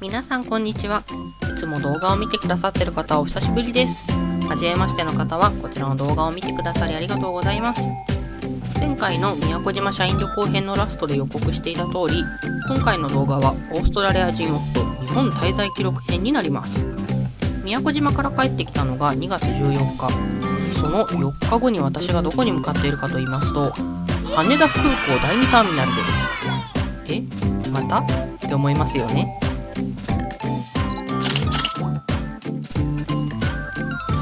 皆さんこんにちは。いつも動画を見てくださっている方はお久しぶりです。はじめましての方はこちらの動画を見てくださりありがとうございます。前回の宮古島社員旅行編のラストで予告していた通り、今回の動画はオーストラリア人夫日本滞在記録編になります。宮古島から帰ってきたのが2月14日。その4日後に私がどこに向かっているかと言いますと、羽田空港第2ターミナルです。またって思いますよね。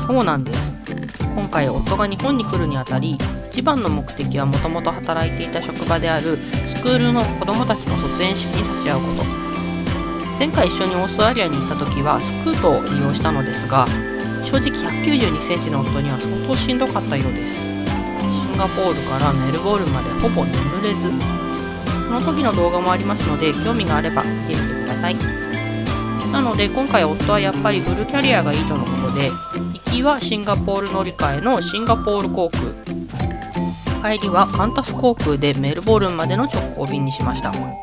そうなんです。今回夫が日本に来るにあたり、一番の目的はもともと働いていた職場であるスクールの子どもたちの卒園式に立ち会うこと。前回一緒にオーストラリアに行った時はスクートを利用したのですが、正直192センチの夫には相当しんどかったようです。シンガポールからメルボルンまでほぼ眠れず、その時の動画もありますので、興味があれば見てみてください。なので今回夫はやっぱりフルキャリアがいいとのことで、行きはシンガポール乗り換えのシンガポール航空、帰りはカンタス航空でメルボルンまでの直行便にしました。行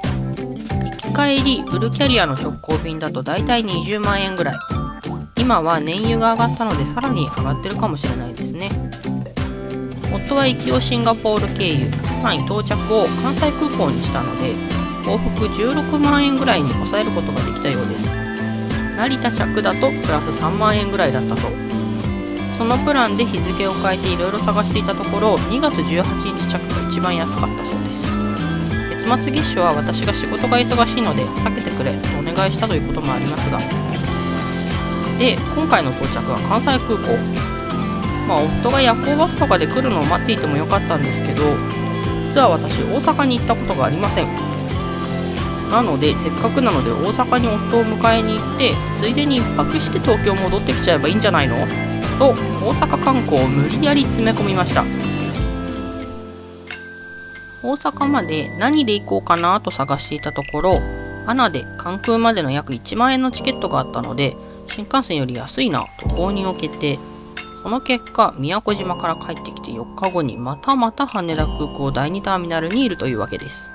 き帰りフルキャリアの直行便だとだいたい20万円ぐらい。今は燃油が上がったのでさらに上がってるかもしれないですね。夫は行きをシンガポール経由、到着を関西空港にしたので、往復16万円ぐらいに抑えることができたようです。成田着だとプラス3万円ぐらいだったそう。そのプランで日付を変えていろいろ探していたところ、2月18日着が一番安かったそうです。月末月初は私が仕事が忙しいので避けてくれとお願いしたということもありますが、で今回の到着は関西空港。夫が夜行バスとかで来るのを待っていてもよかったんですけど、実は私大阪に行ったことがありません。なのでせっかくなので大阪に夫を迎えに行って、ついでに1泊して東京戻ってきちゃえばいいんじゃないのと、大阪観光を無理やり詰め込みました。大阪まで何で行こうかなと探していたところ、ANAで関空までの約1万円のチケットがあったので、新幹線より安いなと購入を決定。その結果、宮古島から帰ってきて4日後にまたまた羽田空港第2ターミナルにいるというわけです。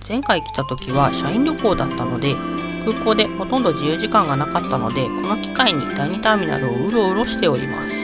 前回来た時は社員旅行だったので、空港でほとんど自由時間がなかったので、この機会に第2ターミナルをうろうろしております。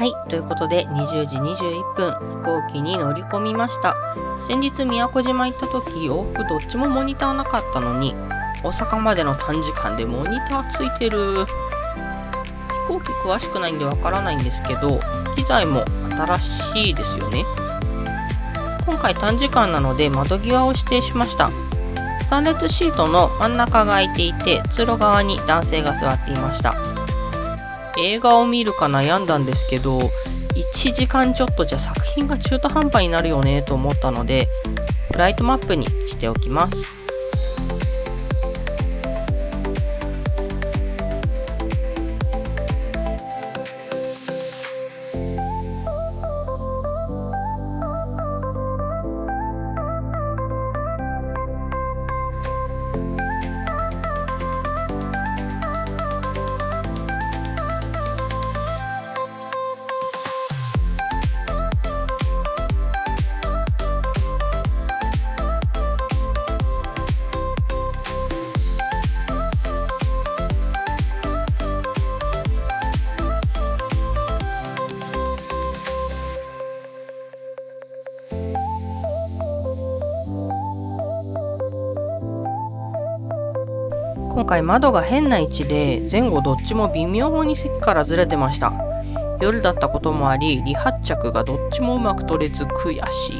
はい、ということで20時21分飛行機に乗り込みました。先日宮古島行った時往復どっちもモニターなかったのに、大阪までの短時間でモニターついてる。飛行機詳しくないんでわからないんですけど、機材も新しいですよね。今回短時間なので窓際を指定しました。3列シートの真ん中が空いていて、通路側に男性が座っていました。映画を見るか悩んだんですけど、1時間ちょっとじゃ作品が中途半端になるよねと思ったので、フライトマップにしておきます。今回窓が変な位置で前後どっちも微妙に席からずれてました。夜だったこともあり離発着がどっちもうまく取れず悔しい。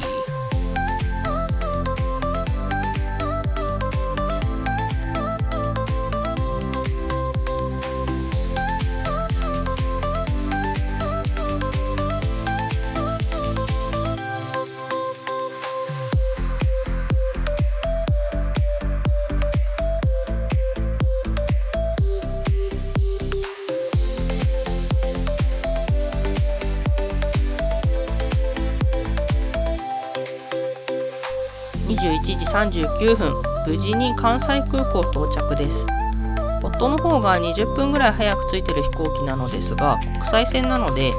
21時39分、無事に関西空港到着です。夫の方が20分ぐらい早く着いてる飛行機なのですが、国際線なので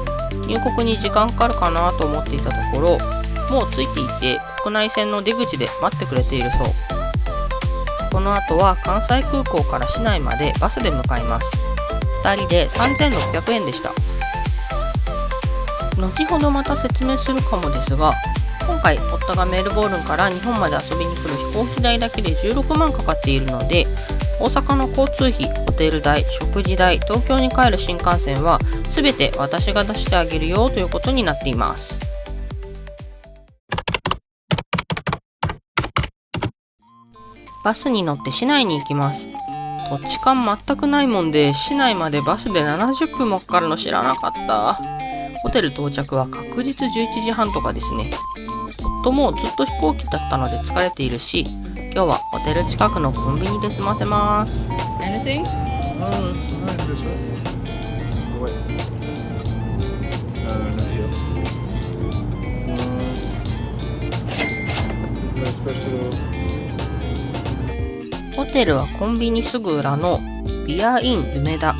入国に時間かかるかなと思っていたところ、もう着いていて国内線の出口で待ってくれているそう。この後は関西空港から市内までバスで向かいます。2人で3600円でした。後ほどまた説明するかもですが、今回夫がメルボルンから日本まで遊びに来る飛行機代だけで16万かかっているので、大阪の交通費、ホテル代、食事代、東京に帰る新幹線は全て私が出してあげるよということになっています。バスに乗って市内に行きます。土地勘全くないもんで、市内までバスで70分もかかるの知らなかった。ホテル到着は確実11時半とかですね。夫もずっと飛行機だったので疲れているし、今日はホテル近くのコンビニで済ませます。Anything? No, it's fine, this way. Oh, wait. No, not here. No special. ホテルはコンビニすぐ裏のビアイン梅田。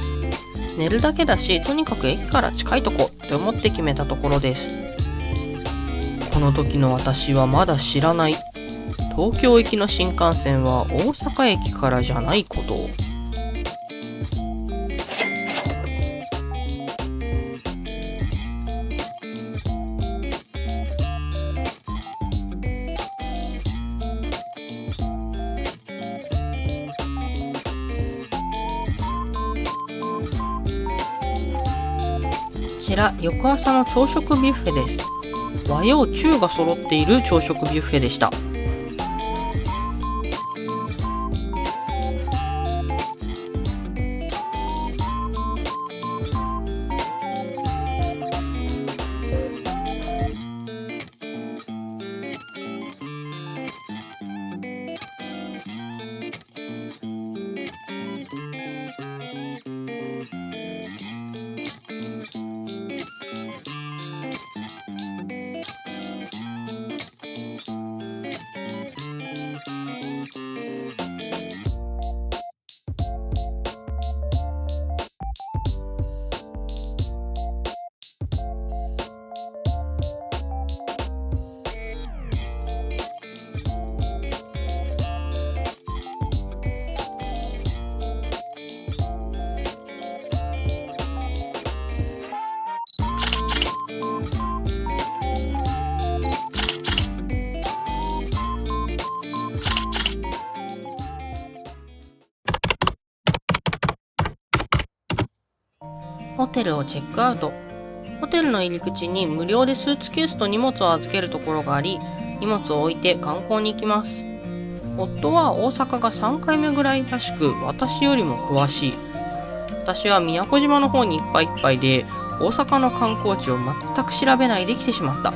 寝るだけだし、とにかく駅から近いとこって思って決めたところです。この時の私はまだ知らない。東京行きの新幹線は大阪駅からじゃないことを。こちら翌朝の朝食ビュッフェです。和洋中が揃っている朝食ビュッフェでした。ホテルをチェックアウト。ホテルの入り口に無料でスーツケースと荷物を預けるところがあり、荷物を置いて観光に行きます。夫は大阪が3回目ぐらいらしく、私よりも詳しい。私は宮古島の方にいっぱいいっぱいで、大阪の観光地を全く調べないで来てしまった。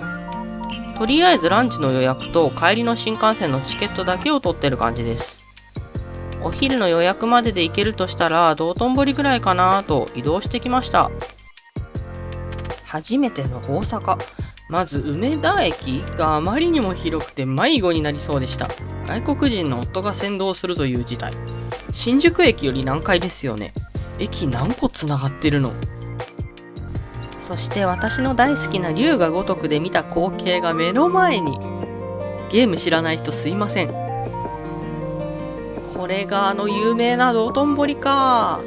とりあえずランチの予約と帰りの新幹線のチケットだけを取ってる感じです。お昼の予約までで行けるとしたら道頓堀ぐらいかなと移動してきました。初めての大阪。まず梅田駅があまりにも広くて迷子になりそうでした。外国人の夫が先導するという事態。新宿駅より難解ですよね。駅何個つながってるの？そして私の大好きな龍が如くで見た光景が目の前に。ゲーム知らない人すいません。これがあの有名な道頓堀か。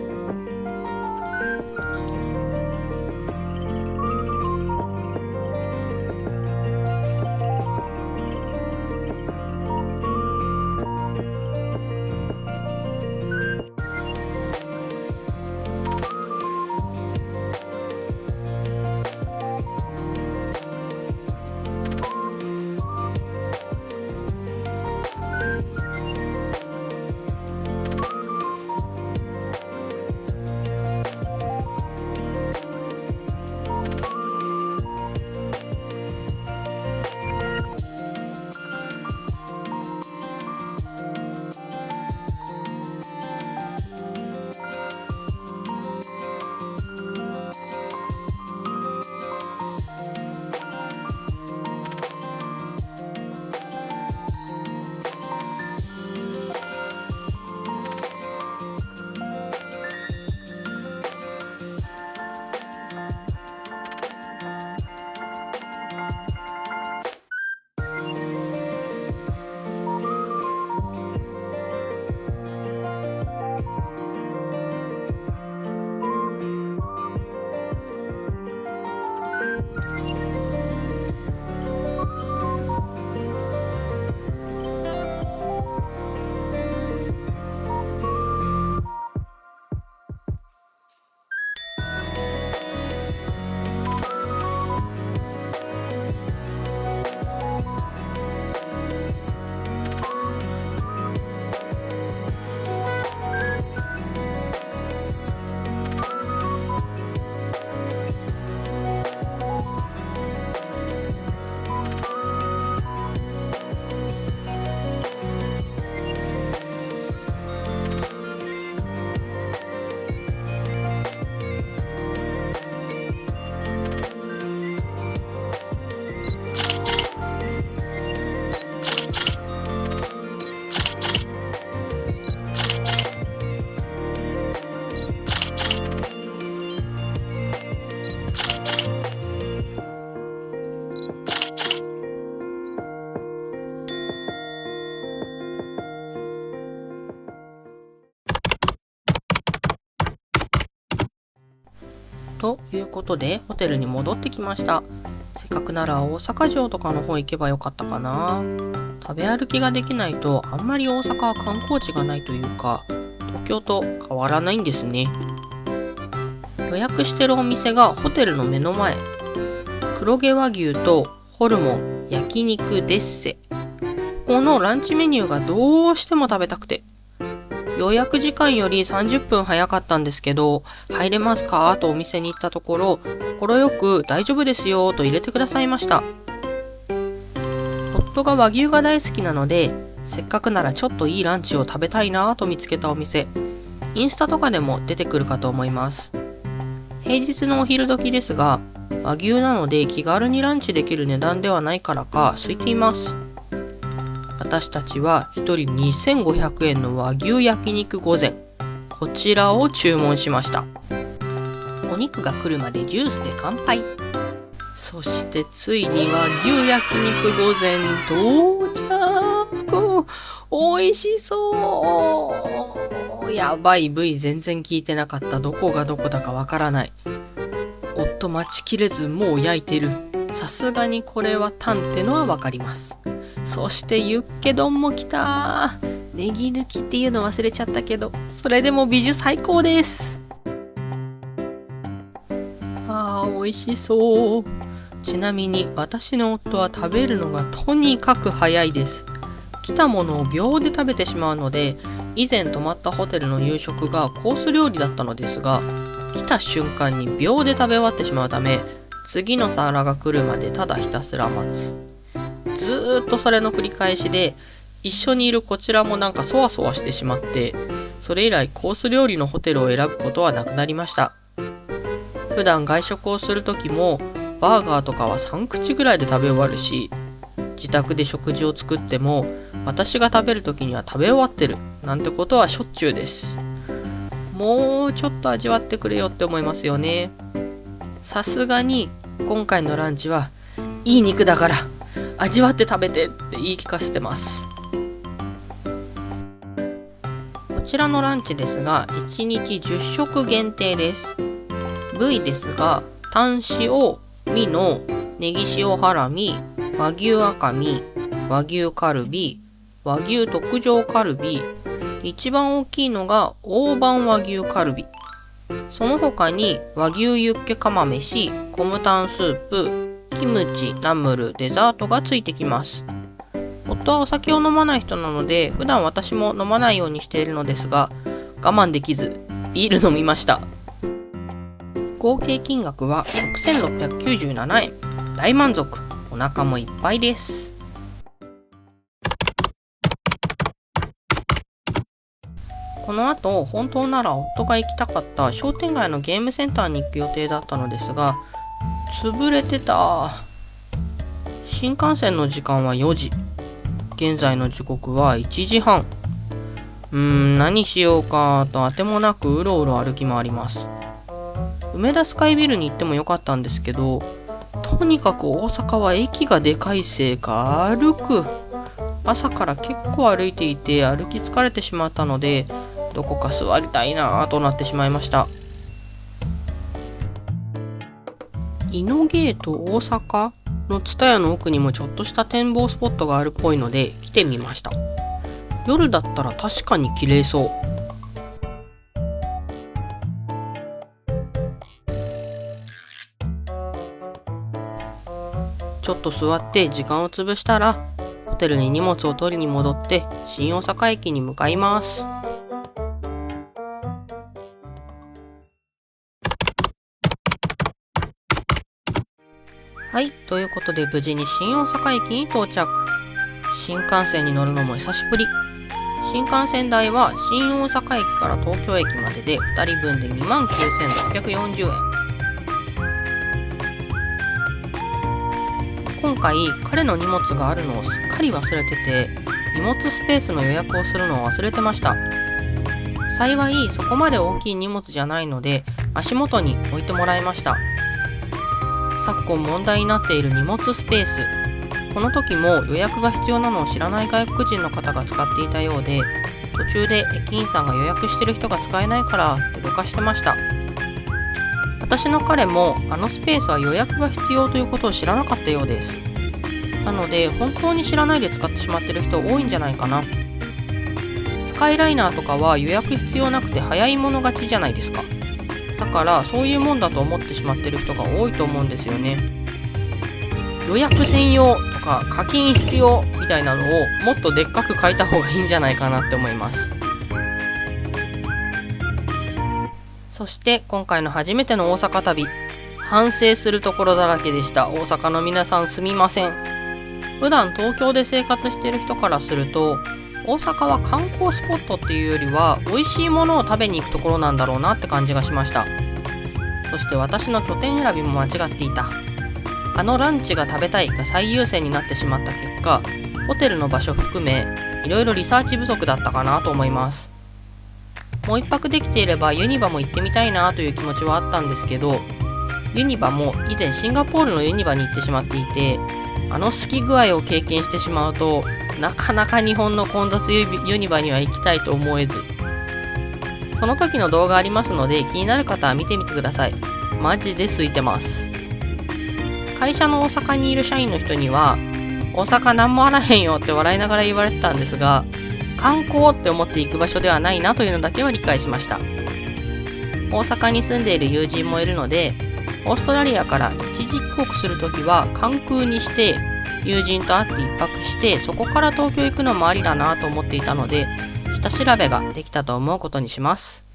ということでホテルに戻ってきました。せっかくなら大阪城とかの方行けばよかったかな。食べ歩きができないとあんまり大阪は観光地がないというか、東京と変わらないんですね。予約してるお店がホテルの目の前。黒毛和牛とホルモン、焼肉デッセ。ここのランチメニューがどうしても食べたくて。予約時間より30分早かったんですけど、入れますかとお店に行ったところ、快く大丈夫ですよと入れてくださいました。夫が和牛が大好きなので、せっかくならちょっといいランチを食べたいなと見つけたお店。インスタとかでも出てくるかと思います。平日のお昼時ですが、和牛なので気軽にランチできる値段ではないからか空いています。私たちは1人2500円の和牛焼肉御膳、こちらを注文しました。お肉が来るまでジュースで乾杯。そしてついに和牛焼肉御膳到着。美味しそう。やばい、部位全然聞いてなかった。どこがどこだかわからない。夫待ちきれずもう焼いてる。さすがにこれはタンってのはわかります。そしてユッケ丼も来た。ネギ抜きっていうの忘れちゃったけど、それでもビジュ最高です。美味しそう。ちなみに私の夫は食べるのがとにかく早いです。来たものを秒で食べてしまうので、以前泊まったホテルの夕食がコース料理だったのですが、来た瞬間に秒で食べ終わってしまうため、次の皿が来るまでただひたすら待つ。ずーっとそれの繰り返しで、一緒にいるこちらもなんかそわそわしてしまって、それ以来コース料理のホテルを選ぶことはなくなりました。普段外食をする時もバーガーとかは3口ぐらいで食べ終わるし、自宅で食事を作っても私が食べる時には食べ終わってるなんてことはしょっちゅうです。もうちょっと味わってくれよって思いますよね。さすがに今回のランチはいい肉だから味わって食べてって言い聞かせてます。こちらのランチですが1日10食限定です。部位ですがタン塩、ミノ、ネギ塩ハラミ、和牛赤身、和牛カルビ、和牛特上カルビ、一番大きいのが大判和牛カルビ。その他に和牛ユッケ釜飯、コムタンスープ、キムチ、ナムル、デザートがついてきます。夫はお酒を飲まない人なので普段私も飲まないようにしているのですが、我慢できずビール飲みました。合計金額は6697円。大満足。お腹もいっぱいです。この後、本当なら夫が行きたかった商店街のゲームセンターに行く予定だったのですが、潰れてた。新幹線の時間は4時。現在の時刻は1時半。何しようかとあてもなくうろうろ歩き回ります。梅田スカイビルに行ってもよかったんですけど、とにかく大阪は駅がでかいせいか歩く。朝から結構歩いていて歩き疲れてしまったので、どこか座りたいなぁとなってしまいました。イノゲート大阪のツヤの奥にもちょっとした展望スポットがあるっぽいので来てみました。夜だったら確かに綺麗そう。ちょっと座って時間を潰したらホテルに荷物を取りに戻って新大阪駅に向かいます。はい、ということで無事に新大阪駅に到着。新幹線に乗るのも久しぶり。新幹線代は新大阪駅から東京駅までで2人分で29,640円。今回彼の荷物があるのをすっかり忘れてて、荷物スペースの予約をするのを忘れてました。幸いそこまで大きい荷物じゃないので足元に置いてもらいました。昨今問題になっている荷物スペース、この時も予約が必要なのを知らない外国人の方が使っていたようで、途中で駅員さんが予約してる人が使えないからってどかしてました。私の彼もあのスペースは予約が必要ということを知らなかったようです。なので本当に知らないで使ってしまってる人多いんじゃないかな。スカイライナーとかは予約必要なくて早い者勝ちじゃないですか。だからそういうもんだと思ってしまってる人が多いと思うんですよね。予約専用とか課金必要みたいなのをもっとでっかく書いた方がいいんじゃないかなって思います。そして今回の初めての大阪旅、反省するところだらけでした。大阪の皆さんすみません。普段東京で生活している人からすると、大阪は観光スポットっていうよりは美味しいものを食べに行くところなんだろうなって感じがしました。そして私の拠点選びも間違っていた。あのランチが食べたいが最優先になってしまった結果、ホテルの場所含めいろいろリサーチ不足だったかなと思います。もう一泊できていればユニバも行ってみたいなという気持ちはあったんですけど、ユニバも以前シンガポールのユニバに行ってしまっていて、あの好き具合を経験してしまうとなかなか日本の混雑ユニバには行きたいと思えず、その時の動画ありますので気になる方は見てみてください。マジで空いてます。会社の大阪にいる社員の人には大阪なんもあらへんよって笑いながら言われてたんですが、観光って思って行く場所ではないなというのだけは理解しました。大阪に住んでいる友人もいるので、オーストラリアから一時帰国するときは関空にして友人と会って一泊して、そこから東京行くのもありだなと思っていたので、下調べができたと思うことにします。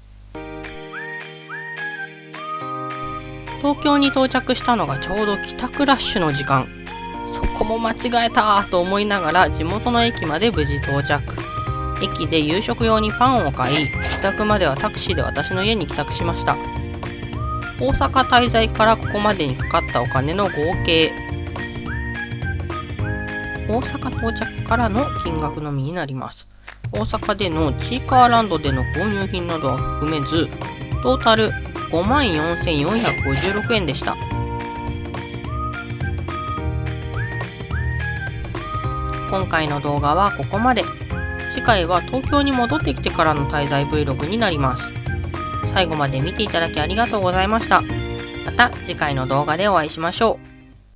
東京に到着したのがちょうど帰宅ラッシュの時間。そこも間違えたと思いながら地元の駅まで無事到着。駅で夕食用にパンを買い、帰宅まではタクシーで私の家に帰宅しました。大阪滞在からここまでにかかったお金の合計、大阪到着からの金額のみになります。大阪でのチーカーランドでの購入品などは含めず、トータル 54,456 円でした。今回の動画はここまで。次回は東京に戻ってきてからの滞在 Vlog になります。最後まで見ていただきありがとうございました。また次回の動画でお会いしましょう。